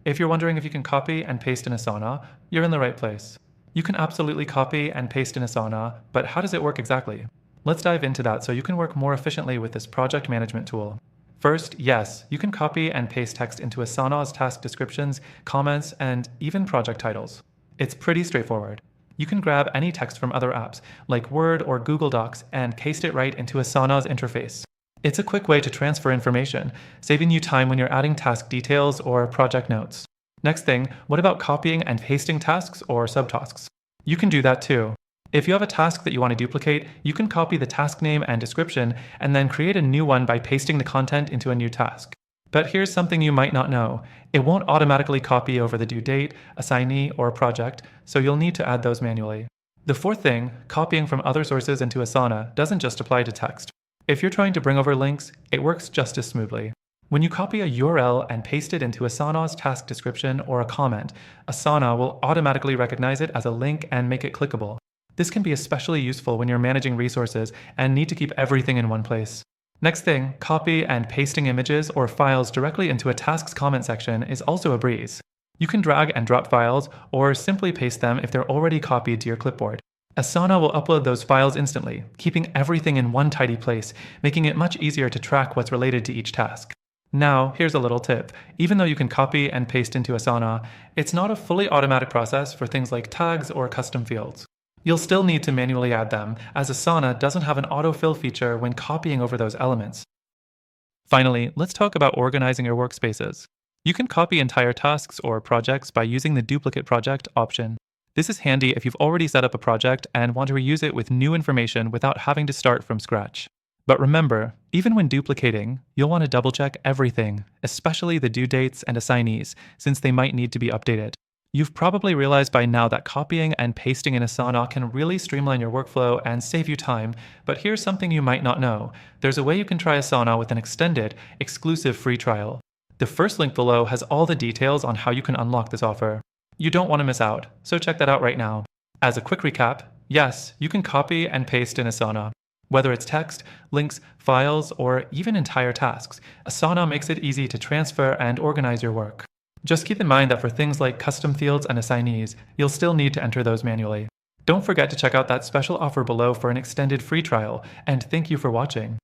If you're wondering if you can copy and paste in Asana, you're in the right place. You can absolutely copy and paste in Asana, but how does it work exactly? Let's dive into that so you can work more efficiently with this project management tool. First, yes, you can copy and paste text into Asana's task descriptions, comments, and even project titles. It's pretty straightforward. You can grab any text from other apps, like Word or Google Docs, and paste it right into Asana's interface. It's a quick way to transfer information, saving you time when you're adding task details or project notes. Next thing, what about copying and pasting tasks or subtasks? You can do that too. If you have a task that you want to duplicate, you can copy the task name and description and then create a new one by pasting the content into a new task. But here's something you might not know. It won't automatically copy over the due date, assignee, or project, so you'll need to add those manually. The fourth thing, copying from other sources into Asana, doesn't just apply to text. If you're trying to bring over links, it works just as smoothly. When you copy a URL and paste it into Asana's task description or a comment, Asana will automatically recognize it as a link and make it clickable. This can be especially useful when you're managing resources and need to keep everything in one place. Next thing, copy and pasting images or files directly into a task's comment section is also a breeze. You can drag and drop files or simply paste them if they're already copied to your clipboard. Asana will upload those files instantly, keeping everything in one tidy place, making it much easier to track what's related to each task. Now, here's a little tip. Even though you can copy and paste into Asana, it's not a fully automatic process for things like tags or custom fields. You'll still need to manually add them, as Asana doesn't have an autofill feature when copying over those elements. Finally, let's talk about organizing your workspaces. You can copy entire tasks or projects by using the duplicate project option. This is handy if you've already set up a project and want to reuse it with new information without having to start from scratch. But remember, even when duplicating, you'll want to double-check everything, especially the due dates and assignees, since they might need to be updated. You've probably realized by now that copying and pasting in Asana can really streamline your workflow and save you time, but here's something you might not know. There's a way you can try Asana with an extended, exclusive free trial. The first link below has all the details on how you can unlock this offer. You don't want to miss out, so check that out right now. As a quick recap, yes, you can copy and paste in Asana. Whether it's text, links, files, or even entire tasks, Asana makes it easy to transfer and organize your work. Just keep in mind that for things like custom fields and assignees, you'll still need to enter those manually. Don't forget to check out that special offer below for an extended free trial, and thank you for watching.